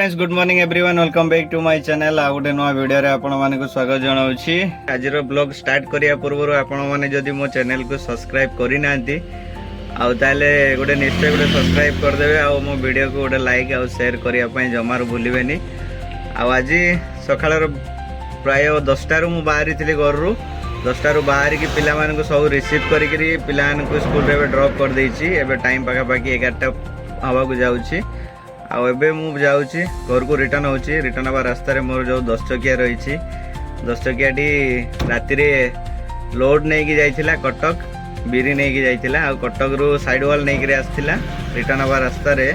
Friends good morning everyone welcome back to my channel आ गोटे नुआ वीडियो रे आपण मानक स्वागत जनाउछि। आजिर ब्लॉग स्टार्ट करिया पूर्व आपण माने जदि मो चैनल को सब्सक्राइब करि नांती आउ ताले गोटे निश्चय गोटे सब्सक्राइब कर देबे आ मो वीडियो को गोटे लाइक आ शेयर करिया पय जमार भूलिबेनी। आ आज सखाळर प्राय 10टा रु मु बाहरी थिली घर रु 10टा रु बाहर की पिला मानक सब रिसीव करिकरी पिला मानक स्कूल रे ड्रॉप कर देछि। एबे टाइम पाखा पाखी 11टा हवा को जाउछि। आउ एबे मु जाउछि घर को रिटर्न होछि। रिटर्न हवा रास्ता रे मोर जो 10 चकिया रहिछि 10 चकिया टी राति रे लोड नै कि जाइथिला कटक बिरी नै कि जाइथिला आ कटक रु साइड वॉल नै कि आस्थिला। रिटर्न हवा रास्ता रे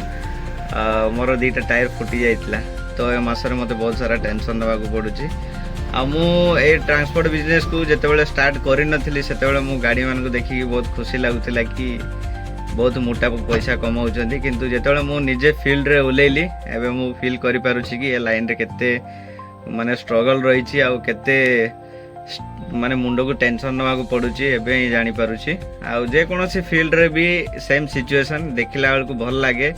मोर दुईटा टायर फुटी जाइथिला। तो ए मासरे मते बहुत सारा टेंशन नबा को पडुछि। आ मु ए ट्रांसपोर्ट बिजनेस को जेतेबेले स्टार्ट करि नथिली सेतेबेले मु गाड़ी मान को देखि बहुत खुशी लागुथिला कि बहुत मोटा पैसा कमाउछन्ती। किंतु जेतेबेले मु निजे फील्ड रे उलेली एबे मु फील करि पारुछि कि ए लाइन रे केते माने स्ट्रगल रहिछि आ केते माने मुंडो को टेंशन नबा को पडुछि एबे ही जानि पारुछि। आ जे कोनोसी फील्ड रे भी सेम सिचुएशन देखिला बेल को भल लागे।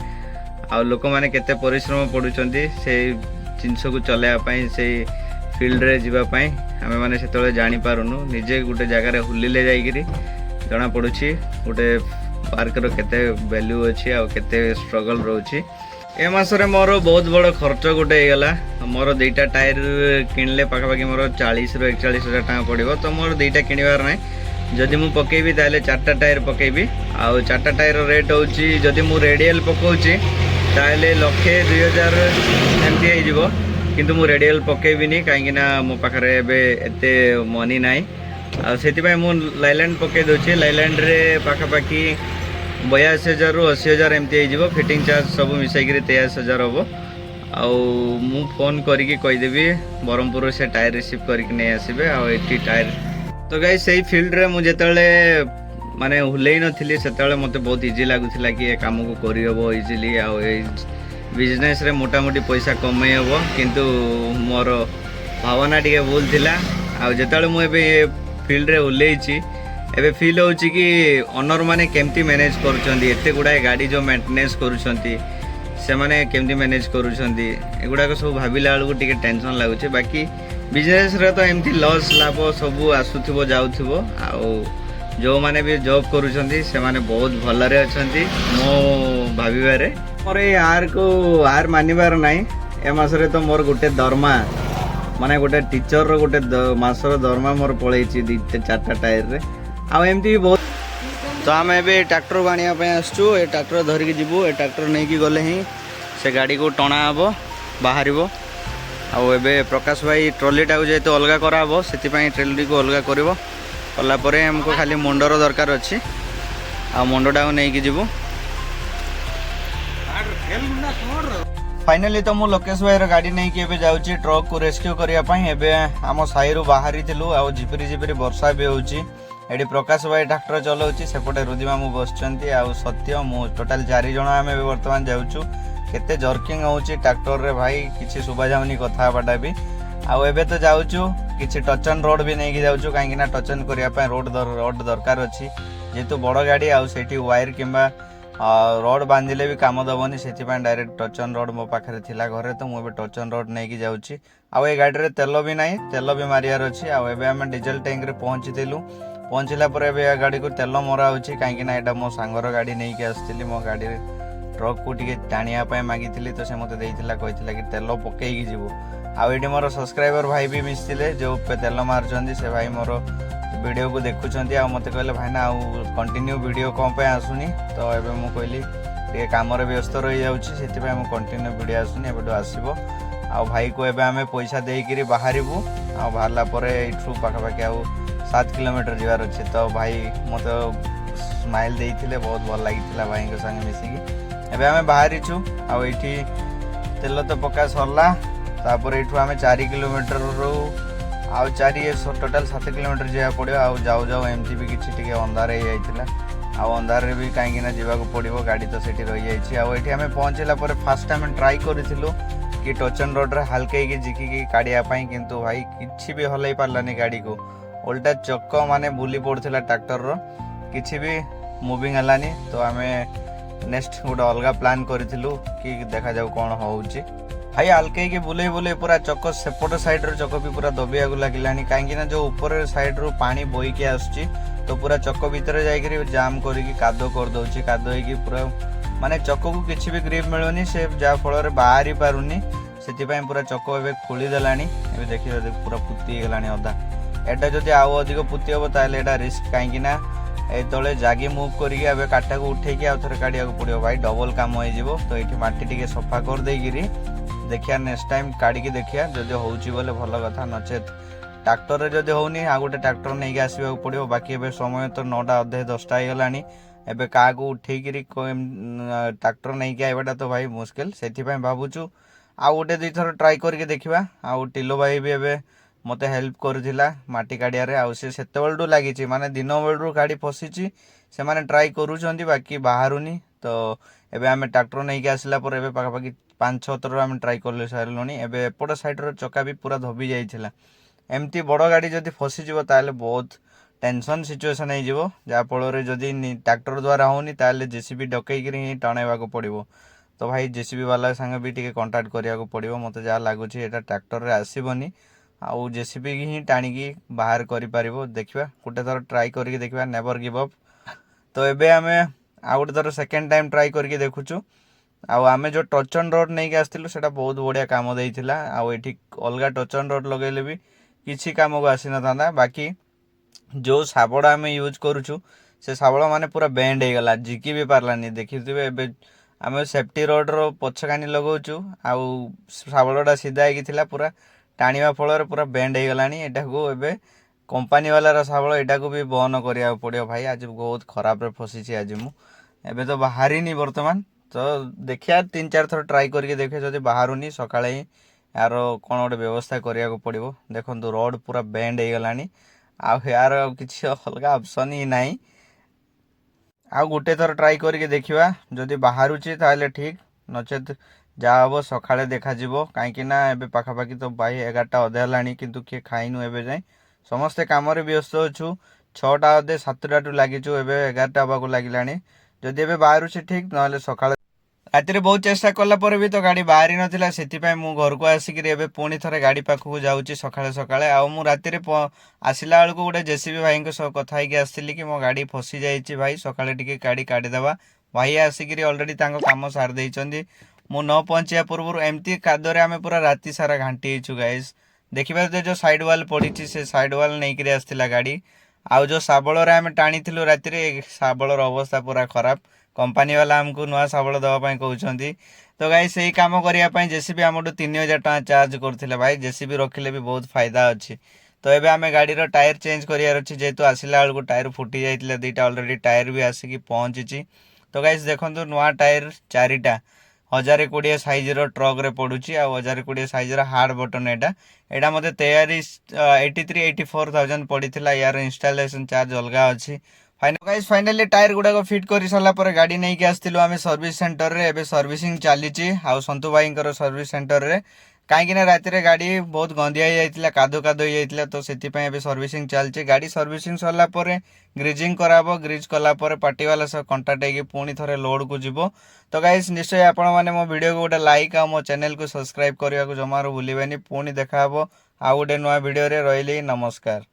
आ लोक माने केते परिश्रम पडुछन्ती से जिंस को चलेया पई से फील्ड रे जीवा पई हमें माने सेतले जानि पारुनु। निजे गुटे जगह रे हुलिले जाईगिरी जना पडुछि गुटे पार्क रो केते वैल्यू अछि आ केते स्ट्रगल रहउछि। ए मासरे मोर बहुत बड़ खर्च गुटे गला। मोर दुईटा टायर किनले पाखा पाखी मोर 40 रो 41 हजार टाका पड़िबो। तो मोर दुईटा किनिबार नै जदि मु पकेबी ताले 4टा टायर पकेबी आ 4टा टायर रेट होछि जदि मु रेडियल पकोछि ताले 1,02,000 एमटी आइ जिवो। किंतु मु रेडियल पकेबिनी काहेकि ना मो पाखरे एबे एते मनी नाइ आ सेति पय मु लाइलैंड पके दोछि। लाइलैंड रे पाखा पाखी 82,000 रु 80,000 एमती आइ जिवो। फिटिंग चार्ज सब मिसाई करी 23,000 होबो। आ मु फोन करी कि कहि देबी बरमपुर से टायर रिसीव करी कि नै आसीबे आ एटी टायर। तो गाइस सेही फील्ड रे मु जेतले माने हुलेई नथिली सेतले मते बहुत इजी लागुथिला कि ए काम को करि हबो इजीली आ ए बिजनेस रे मोटा मोटी पैसा कमाई हबो। किंतु मोर भावना टिके भूल थिला। आ जेतले मु एबे फील्ड रे हुलेइछि एबे फील होछि कि ओनर माने केमती मैनेज करूछन्ती एते गुडा गाड़ी जो मेंटेनेंस करूछन्ती से माने केमती मैनेज करूछन्ती एगुडा को सब भाबिला बेलको टिके टेंशन लागुछि। बाकी बिजनेस रे तो एमती लॉस लाभ सब आसुथिबो जाउथिबो। आ जो माने भी जॉब करूछन्ती से माने बहुत भलरे अछन्ती मो भाबिबारे। मोर ए आर को आर मानिबार नै ए मासरे तो मोर गुटे दरमा माने गोटे टीचर रो गोटे मासर दरमा मोर पळैछि 4टा टायर रे आ एमती बहुत। तो आम ए ट्रैक्टर बाणिया पे आसचु ए ट्रैक्टर धरिकी जीवु। ए ट्रैक्टर नहीं कि गले ही से गाड़ी को टणा हबो बाहर आउ एबे प्रकाश भाई ट्रॉलीटा को जेतो अलगा करा हबो सेति पई ट्रॉली को अलगा करबो कला परे हमको खाली मुंडर दरकार अछि आ मुंडटा को नहीं कि जीवु। फाइनली तो मु लोकेश भाई गाड़ी नहीं कि एबे जाउची ट्रक को रेस्क्यू करिया पई। एबे हम साई रु बाहरी थिलु आ झिपरी झिपरी वर्षा भी होउची। एडी प्रकाश भाई ट्रैक्टर चलाउची सेपटे रुदिमा मु बसचंती आ सत्य मु टोटल 4 जण आमे वर्तमान जाउचु। केते जर्किंग होउची ट्रैक्टर रे भाई किछि सुबा जाउनी कथा बाटा भी। आ एबे तो जाउचु किछि टचन रोड भी नहीं कि जाउचु काहे कि ना टचन करिया पई रोड दरकार अछि जेतु बड़ गाड़ी आ सेठी वायर किंबा रोड बांधिले भी काम दबनी सेठी पई डायरेक्ट टचन रोड मो पाखरे थिला घरे। तो मु एबे टचन रोड नहीं कि जाउची आ ए गाड़ी रे तेल भी नाही तेल भी मारियार अछि। आ एबे हम डीजल टैंक रे पहुंचीतिलु पहुंचला पर एबे गाड़ी को तेल मरा होछि काहे कि ना एटा मो सांगर गाड़ी नहीं कि आस्थिली मो गाड़ी रे ट्रक को टिके टाणिया पय मागितिली। तो से मते देइतिला कहितिला कि तेल पकेई कि जीवो। आ एडी मोर सब्सक्राइबर भाई भी मिसथिले जो पे तेल मारचंदी से भाई मोर वीडियो को देखुचंदी आ मते कहले भाई ना कंटिन्यू वीडियो कोन पे आसुनी। तो एबे मु कहली टे काम रे व्यस्त रहि जाउची सेति पय मु कंटिन्यू वीडियो आसुनी एबेटो आसीबो। आ भाई को एबे हमें पैसा देई करी बाहरिबु आ बाहरला परे इठू पाखा पाखा आ 7 किलोमीटर जीवार अच्छे। तो भाई मत स्माइल देइथिले बहुत भल लागिथिला भाई के संगे मिसिकी। एबे हमें बाहरी छु आ एठी तेल तो पक्का सरला तापर एठू हमें 4 किलोमीटर रो आ 4 टोटल 7 किलोमीटर जेया पड़ियो। आ जाऊ जाऊ एमटी भी किछि टिके अंधार हे जाइथिला आ अंधार रे भी काहे ना जीवा को पड़िबो गाड़ी तो सेठी रहि जाइछि। आ एठी हमें पहुंचला पर फर्स्ट टाइम ट्राई करिथिलु कि टचन रोड रे हल्के की जिकी की काडिया पई। किंतु भाई किछि भी हलै पारलानी गाड़ी को उल्टा चक्क माने बुली पड़थिला ट्रैक्टर रो किछि भी मूविंग हलानी। तो हमें नेक्स्ट गोटे अलग प्लान करिथिलु कि देखा जाऊ कोन होउची। भाई आलकेई बुले बुले पूरा चक सेपट साइड रो चक भी पूरा दबिया लगिलानी कहीं जो ऊपर साइड रू पानी बोईकी आसुची तो पूरा चक भितर जाइए जाम करके कादो कर दउची कादो होइकी पूरा माने चक को किसी भी ग्रिप मिलुनी से जा फल बाहरी पारुनी से पूरा चक ए खोली देलानी देखिए पूरा पुती गलानी अधा एटा जदि आउ अधिक पुती हम ताले रिस्क कहीं तले जागी मुव करके काटा को उठेकी आउ थे काढ़ा पड़ो भाई डबल काम हो तो ये माटी टिके सफा कर देकिरी देखिया नेक्स्ट टाइम काढ़ी देखिया जदि होउची बोले भल कथा नचेत ट्रैक्टर जदि होनी आ गोटे ट्रैक्टर नहीं आसवा पड़ो बाकी एबे समय तो 9टा अधे 10टा होगलानी एबे क्या उठेकी ट्रैक्टर नहीं आइबाटा तो भाई मुस्किल से भावुचु आ गोटे दुई थर ट्राई करके देखा आउ टिलो भाई भी एबे मते हेल्प करथिला माटी काढ़िया आउ से सेतेबेलू लगी माने दिन बेलू गाड़ी फसीची से माने ट्राई करूछंती बाकी बाहरुनी तो एबे आमे ट्रैक्टर नहीं आसला पर एबे पाखापाखि 5-6 थर आम ट्राई कर सारे एबे एपट साइड रो चक्का भी पूरा धोबी जाइथिला एमती बड़ गाड़ी जदि फसीଯିବ ताले बहुत टेंशन सिचुएशन हो जाफल जदि ट्रैक्टर द्वारा होनी ताले जेसीबी डकईकि ही टणेवाक पड़ो तो भाई जेसीबी वाला संगे भी टिके कांटेक्ट करिया पड़ो मते जा लागुची एटा ट्रैक्टर रे आसीबनी आउ जेसीबी ही टाणिकी बाहर करि पारिबो देखिबा गोटे थर ट्राई करके देखिबा नेवर गिव अप तो एबे आमे आ गोटे थर सेकंड टाइम ट्राई करके देखुछु आउ आमे जो टचन रोड नहीं आसथिलु सेटा बहुत बढ़िया काम देइथिला आउ एठी अलगा टचन रोड लगेले भी किसी काम को आसी न बाकी जो शाबड़ आम यूज करुचु से शाबड़ माने पूरा बेंड हो गला झिकी भी पार्लानी देखिथे एबे आम सेफ्टी रोड रो पछकानी लगाऊचु आउ शाबड़ा सीधा होगी पूरा टाणिबा फल पूरा बेंड हो गलानी एटा को एबे कंपनी वाला शाबड़ एटा को भी बहन करिया पड़ियो भाई आज बहुत खराब रे फसीची आज मु एबे तो बाहरी वर्तमान तो देखिया 3-4 थर ट्राई करके देखिए जदि बाहरुनी सकाळे ही यार कौन गोटे व्यवस्था करिया पड़ो देखो रोड पूरा बेंड हो गलानी यार किसी अलगा ऑप्शन ही नहीं आ गोटे थर ट्राई करके देखिबा जदि बाहरुची ताले ठीक नचेत जा हम सकाळे देखा कहीं एबे पाखापाखि तो भाई 11टा अधे हलानी किंतु किए खाइनु एबे जाए समस्ते काम व्यस्त अच्छु 6टा अधे 7टा लगिचु एबे 11टा हवाक लगिलानी जदि एबे बाहरुची ठीक ना सकाळे राति बहुत चेष्टा कला पर भी तो गाड़ी बाहरी नाला से घर को आसिक पुणी थे गाड़ी पाखक जाऊँगी सकाଳେ सकाଳେ आउ राति आसला बेलू गोटे जेसीबी भाई कथी आसती कि मो गाड़ी फसी जाइए भाई सकाଳେ टिके गाड़ी काढ़ीदेवा भाई आसिक अलरेडी काम सारी देती मु न पहुँचा पूर्व एमती कादरे आम पूरा राति सारा घाटी गाइस देखिए जो साइड वाल पड़ी से साइड वाल नहीं आसला गाड़ी आउ जो शाबड़ आम टाणी राति शाबड़ अवस्था पूरा खराब कंपनी वाला आमको नुआ शाबड़ देवाई कहते तो गाइस यही कम करने जेसीबी आम 3000 टଙ୍କା चार्ज करते भाई जेसीबी रखिले भी बहुत फायदा अच्छी तो एबे आम गाड़ी टायर चेंज करार अच्छी जेहेतु आसला बेलू टायर फुटी जाता 2टा अलरेडी टायर भी आसिक पहुँची तो गाइस देखो नुआ टायर 4टा 1020 साइज ट्रक रे पड़ुची आ 1020 साइज हार्ड बटन एटा मते तैयारी 83-84,000 पड़ीथिला यार इंस्टॉलेशन चार्ज अलगा अच्छी फाइनली टायर गुड़ाक फिट कर सारा पर गाड़ी नहीं कि आसलु आम सर्विस सेंटर रे एबे सर्विसिंग चली आउ संतु भाई सर्विस सेंटर रे कहीं राति गाड़ी बहुत गंदिया जाइए कादो कादो हो तो से सर्विसिंग चलती गाड़ी सर्विसिंग सरला ग्रिजिंग कराब ग्रिज कलापर पार्टी वाला सब कंटाक्ट होगी पुणी थे लोड को जीव तो गाइस निश्चय आपण मैंने मो वीडियो को गोटे लाइक आ मो चैनल को सब्सक्राइब करने को जमार भूलें पुणी देखा आउ गोटे नुआ वीडियो रे रही नमस्कार।